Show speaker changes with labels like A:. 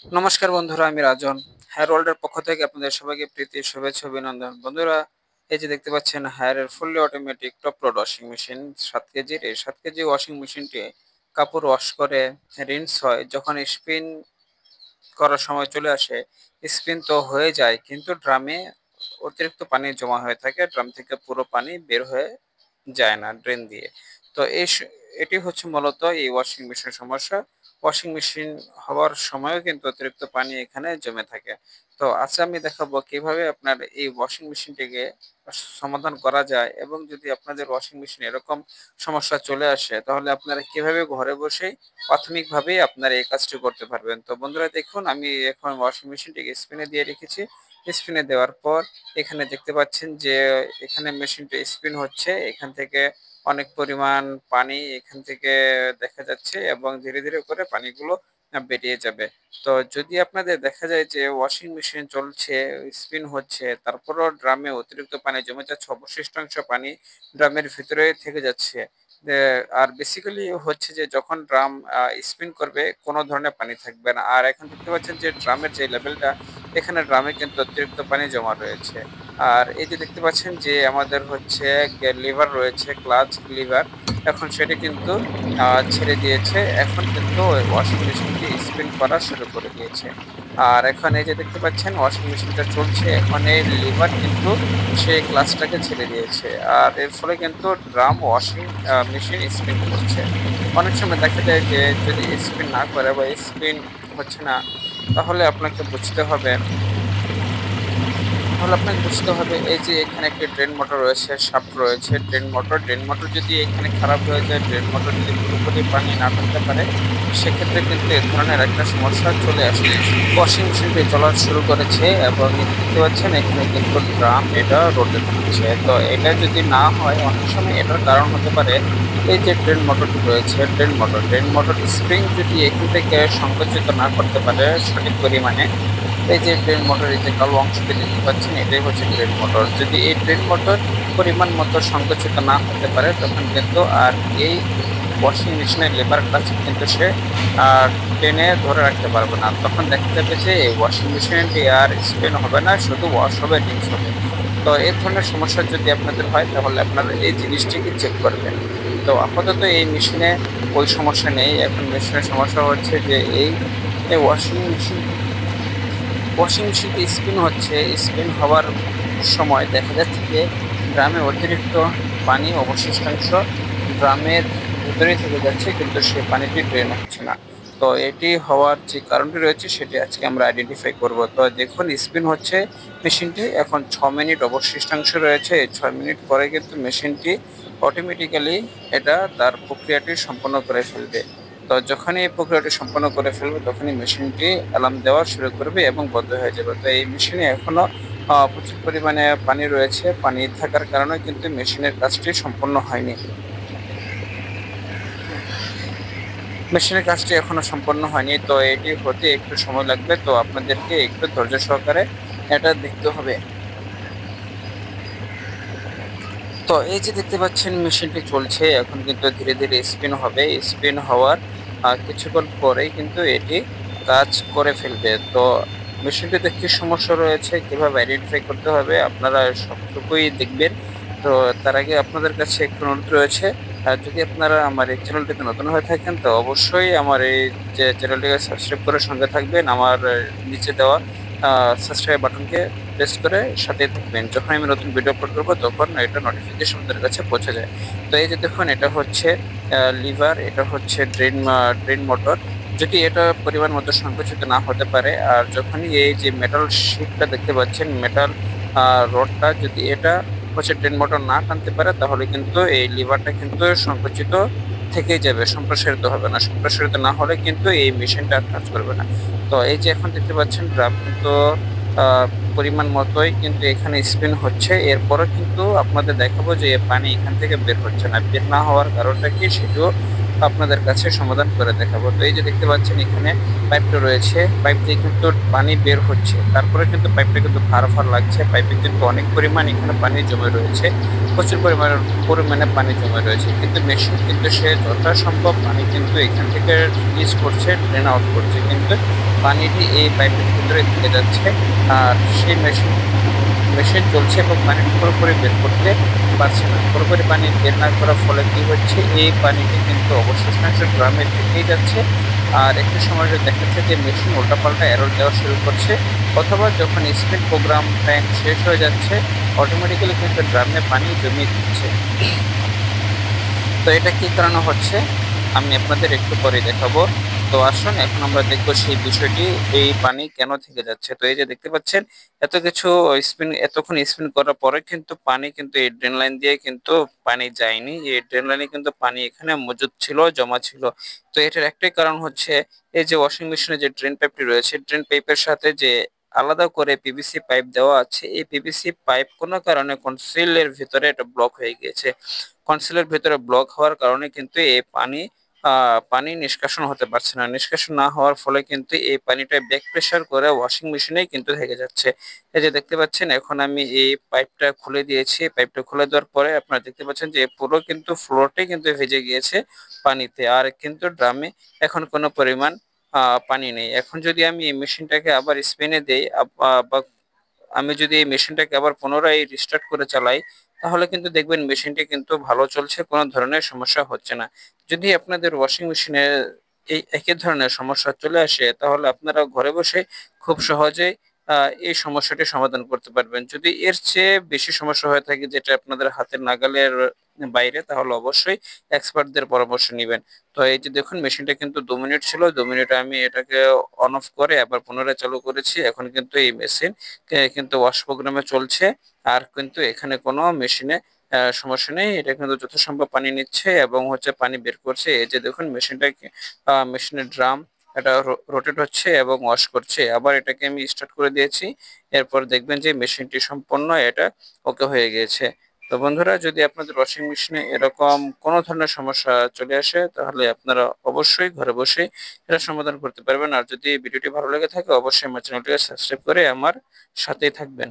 A: নমস্কার বন্ধুরা, আমি রাজন। হায়ার ওয়ার্ল্ডের পক্ষ থেকে আপনাদের সবাইকে প্রীতি শুভেচ্ছা অভিনন্দন। বন্ধুরা, এই যে দেখতে পাচ্ছেন হায়ারের fully automatic top load washing machine 7 কেজির। এই 7 কেজি ওয়াশিং মেশিনটি কাপড় ওয়াশ করে রিন্স হয়। যখন স্পিন করার সময় চলে আসে, স্পিন তো হয়ে যায় কিন্তু ড্রামে অতিরিক্ত পানি জমা হয়ে থাকে। ড্রাম থেকে পুরো পানি বের হয়ে যায় না ড্রেন দিয়ে। তো এটি হচ্ছে মূলত এই ওয়াশিং মেশিনের সমস্যা। ওয়াশিং মেশিন হওয়ার সময়ও কিন্তু অতিরিক্ত পানি এখানে জমে থাকে। তো আজকে আমি দেখাবো কিভাবে আপনার এই ওয়াশিং মেশিনটিকে সমাধান করা যায়, এবং যদি আপনাদের ওয়াশিং মেশিন এরকম সমস্যা চলে আসে তাহলে আপনারা কিভাবে ঘরে বসেই প্রাথমিকভাবে আপনারা এই কাজটি করতে পারবেন। তো বন্ধুরা দেখুন, আমি এখন ওয়াশিং মেশিনটিকে স্পিনে দিয়ে রেখেছি। স্পিনে দেওয়ার পর এখানে দেখতে পাচ্ছেন যে এখানে মেশিনটা স্পিন হচ্ছে। এখান থেকে অনেক পরিমাণ পানি এখান থেকে দেখা যাচ্ছে, এবং ধীরে ধীরে করে পানিগুলো বেরিয়ে যাবে। তো যদি আপনাদের দেখা যায় যে ওয়াশিং মেশিন চলছে, স্পিন হচ্ছে, তারপরও ড্রামে অতিরিক্ত পানি জমে যাচ্ছে, অবশিষ্টাংশ পানি ড্রামের ভিতরে থেকে যাচ্ছে। আর বেসিক্যালি হচ্ছে যে যখন ড্রাম স্পিন করবে কোনো ধরনের পানি থাকবে না। আর এখন দেখতে পাচ্ছেন যে ড্রামের যে লেভেলটা, এখানে ড্রামে কিন্তু অতিরিক্ত পানি জমা রয়েছে। আর এই যে দেখতে পাচ্ছেন যে আমাদের হচ্ছে লিভার রয়েছে, ক্লাচ লিভার, এখন সেটি কিন্তু ছেড়ে দিয়েছে। এখন কিন্তু ওয়াশিং মেশিনটি স্পিন করা শুরু করে দিয়েছে। আর এখন এই যে দেখতে পাচ্ছেন ওয়াশিং মেশিনটা চলছে, এখন এই লিভার কিন্তু সেই ক্লাচটাকে ছেড়ে দিয়েছে। আর এর ফলে কিন্তু ড্রাম ওয়াশিং মেশিন স্পিন করছে। অনেক সময় দেখা যায় যে যদি স্পিন না করে বা স্পিন হচ্ছে না, তাহলে আপনাকে বুঝতে হবে এই যে এখানে একটি ড্রেন মোটর রয়েছে, শাফট রয়েছে, ড্রেন মোটর যদি এখানে খারাপ হয়ে যায়, ড্রেন মোটর যদি পুরোপুরি পানি না টানতে পারে, সেক্ষেত্রে কিন্তু এ ধরনের একটা সমস্যা চলে আসে। ওয়াশিং মেশিনটি চলা শুরু করেছে, এবং দেখতে পাচ্ছেন এখানে কিন্তু ড্রাম এটা রোটেট হচ্ছে। তো এটা যদি না হয়, অনেক সময় এটার কারণ হতে পারে এই যে ড্রেন মোটরটি রয়েছে, ড্রেন মোটর স্প্রিং যদি এখান থেকে সংকুচিত না করতে পারে সঠিক পরিমাণে, এই যে ড্রেন মোটর, এই যে কালো অংশটি দেখতে পাচ্ছেন, এটাই হচ্ছে ড্রেন মোটর। যদি এই ড্রেন মোটর পরিমাণ মতো সংকুচিত না হতে পারে, তখন কিন্তু আর এই ওয়াশিং মেশিনের লেবার ক্লাচ কিন্তু সে টেনে ধরে রাখতে পারবে না। তখন দেখা যাবে যে এই ওয়াশিং মেশিনটি আর স্পিন হবে না, শুধু ওয়াশ হবে, রিন্স হবে। তো এই ধরনের সমস্যা যদি আপনাদের হয়, তাহলে আপনারা এই জিনিসটিকে চেক করবেন। তো আপাতত এই মেশিনে ওই সমস্যা নেই। এখন মেশিনের সমস্যা হচ্ছে যে এই ওয়াশিং মেশিনটি স্পিন হচ্ছে। স্পিন হওয়ার সময় দেখা যাচ্ছে যে ড্রামে অতিরিক্ত পানি অবশিষ্টাংশ ড্রামের ভিতরেই থেকে যাচ্ছে, কিন্তু সেই পানিটি ড্রেন হচ্ছে না। তো এটি হওয়ার যে কারণটি রয়েছে সেটি আজকে আমরা আইডেন্টিফাই করব। তো দেখুন, স্পিন হচ্ছে মেশিনটি, এখন 6 মিনিট অবশিষ্টাংশ রয়েছে। এই 6 মিনিট পরে কিন্তু মেশিনটি অটোমেটিক্যালি এটা তার প্রক্রিয়াটি সম্পন্ন করে ফেলবে। তো যখনই এই প্রক্রিয়াটি সম্পন্ন করে ফেলবে, তখনই মেশিনটি অ্যালার্ম দেওয়া শুরু করবে এবং বন্ধ হয়ে যাবে। তো এই মেশিনে এখনো প্রচুর পরিমাণে পানি রয়েছে। পানি থাকার কারণে কিন্তু মেশিনের কাজটি সম্পন্ন হয়নি। এখনো সম্পন্ন হয়নি, তো এটি হতে একটু সময় লাগবে। তো আপনাদেরকে একটু ধৈর্য সহকারে এটা দেখতে হবে। তো এই যে দেখতে পাচ্ছেন মেশিনটি চলছে, এখন কিন্তু ধীরে ধীরে স্পিন হবে। স্পিন হওয়ার কিছুক্ষণ পরেই কিন্তু এটি কাজ করে ফেলবে। তো মেশিনটিতে কি সমস্যা রয়েছে, কিভাবে আইডেন্টিফাই করতে হবে, আপনারা সবটুকুই দেখবেন। তো তার আগে আপনাদের কাছে একটু অনুরোধ রয়েছে, যদি আপনারা আমার এই চ্যানেলটিতে নতুন হয়ে থাকেন, তো অবশ্যই আমার এই যে চ্যানেলটিকে সাবস্ক্রাইব করে সঙ্গে থাকবেন। আমার নিচে দেওয়া সাবস্ক্রাইব বাটনকে প্রেস করে সাথে থাকবেন। যখন আমি নতুন ভিডিও আপলোড করবো, তখন এটা নোটিফিকেশন আপনাদের কাছে পৌঁছে যায়। তো এই যে দেখুন, এটা হচ্ছে লিভার, এটা হচ্ছে ড্রেন মোটর। যদি এটা পরিমাণ মতো সংকুচিত না হতে পারে, আর যখনই এই যে মেটাল শিটটা দেখতে পাচ্ছেন, মেটাল রডটা, যদি এটা হচ্ছে ড্রেন মোটর না টানতে পারে, তাহলে কিন্তু এই লিভারটা কিন্তু সংকুচিত থেকেই যাবে, সম্প্রসারিত হবে না। সম্প্রসারিত না হলে কিন্তু এই মেশিনটা আর কাজ করবে না। তো এই যে এখন দেখতে পাচ্ছেন ড্রাম কিন্তু আহ, পরিমাণ মতোই কিন্তু এখানে স্পিন হচ্ছে। এরপরে কিন্তু আপনাদের দেখাবো যে পানি এখান থেকে বের হচ্ছে না। বের না হওয়ার কারণটা কি, সেটিও আপনাদের কাছে সমাধান করে দেখাবো। তো এই যে দেখতে পাচ্ছেন এখানে পাইপটা রয়েছে, পাইপ দিয়ে কিন্তু পানি বের হচ্ছে, তারপরে কিন্তু পাইপটা কিন্তু ভার লাগছে, পাইপে কিন্তু অনেক পরিমাণ এখানে পানি জমে রয়েছে, প্রচুর পরিমাণে পানি জমে রয়েছে, কিন্তু মেশিন কিন্তু সে যথাসম্ভব পানি কিন্তু এখান থেকে রিলিজ করছে, ড্রেন আউট করছে, কিন্তু পানিটি এই পাইপের ভিতরে থেকে যাচ্ছে। আর সেই মেশিন চলছে এবং পানিটি পুরোপুরি বের করতে পারছে না। পুরোপুরি পানি বের না করার ফলে কি হচ্ছে, এই পানিটি কিন্তু অবশিষ্টাংশ ড্রামে থেকেই যাচ্ছে। আর একটু সময় দেখা যাচ্ছে যে মেশিন উল্টাপাল্টা এরর দেওয়া শুরু করছে, অথবা যখন স্পিন প্রোগ্রাম ট্যাঙ্ক শেষ হয়ে যাচ্ছে, অটোমেটিক্যালি কিন্তু ড্রামে পানি জমিয়ে দিচ্ছে। তো এটা কি কারণে হচ্ছে আমি আপনাদের একটু পরে দেখাবো। তো আসুন এখন আমরা দেখবো সেই বিষয়টি, এই পানি কেন থেকে যাচ্ছে। তো এই যে দেখতে পাচ্ছেন এত কিছু এতক্ষণ স্পিন করার পরে কিন্তু পানি কিন্তু এই ড্রেন লাইন দিয়ে কিন্তু পানি যায়নি, এই ড্রেন লাইনে কিন্তু পানি এখানে মজুদ ছিল, জমা ছিল। তো এটার একটাই কারণ হচ্ছে এই যে ওয়াশিং মেশিনে যে ড্রেন পাইপটি রয়েছে, ড্রেন পাইপের সাথে যে আলাদা করে পিভিসি পাইপ দেওয়া আছে, এই পিভিসি পাইপ কোনো কারণে কনসিলের ভিতরে এটা ব্লক হয়ে গিয়েছে। কনসিলের ভিতরে ব্লক হওয়ার কারণে কিন্তু এই পানি নিষ্কাশন হতে পারছে না। নিষ্কাশন না হওয়ার ফলে কিন্তু এই পানিটা ব্যাক প্রেসার করে ওয়াশিং মেশিনেই কিন্তু থেকে যাচ্ছে। এই যে দেখতে পাচ্ছেন এখন আমি এই পাইপটা খুলে দিয়েছি, পাইপটা খুলে দেওয়ার পরে আপনারা দেখতে পাচ্ছেন যে পুরো কিন্তু ফ্লোরটাই কিন্তু ভিজে গিয়েছে পানিতে, আর কিন্তু ড্রামে এখন কোনো পরিমাণ পানি নেই। এখন যদি আমি এই মেশিনটাকে আবার স্পিনে দেই, বা আমি যদি এই মেশিনটাকে আবার পুনরায় রিস্টার্ট করে চালাই, তাহলে কিন্তু দেখবেন মেশিনটি কিন্তু ভালো চলছে, কোনো ধরনের সমস্যা হচ্ছে না। যদি আপনাদের ওয়াশিং মেশিনে এই একই ধরনের সমস্যা চলে আসে, তাহলে আপনারা ঘরে বসে খুব সহজেই এই সমস্যাটি সমাধান করতে পারবেন। যদি এর চেয়ে বেশি সমস্যা হয়ে থাকে যেটা আপনাদের হাতের নাগালের বাইরে, তাহলে অবশ্যই এক্সপার্টদের পরামর্শ নেবেন। তো এই যে দেখুন মেশিনটা কিন্তু 2 মিনিট ছিল, 2 মিনিটে আমি এটাকে অন অফ করে আবার পুনরায় চালু করেছি। এখন কিন্তু এই মেশিন কিন্তু ওয়াশ প্রোগ্রামে চলছে, আর কিন্তু এখানে কোনো মেশিনে সমস্যা নেই। এটা কিন্তু যথাসম্ভব পানি নিচ্ছে এবং হচ্ছে পানি বের করছে। এই যে দেখুন মেশিনটা, মেশিনের ড্রাম এটা রোটেট হচ্ছে এবং ওয়াশ করছে। আবার এটাকে আমি স্টার্ট করে দিয়েছি, এরপর দেখবেন যে মেশিনটি সম্পূর্ণ এটা ওকে হয়ে গিয়েছে। তো বন্ধুরা, যদি আপনাদের ওয়াশিং মেশিনে এরকম কোনো ধরনের সমস্যা চলে আসে, তাহলে আপনারা অবশ্যই ঘরে বসে এটা সমাধান করতে পারবেন। আর যদি ভিডিওটি ভালো লেগে থাকে, অবশ্যই আমার চ্যানেলটিকে সাবস্ক্রাইব করে আমার সাথেই থাকবেন।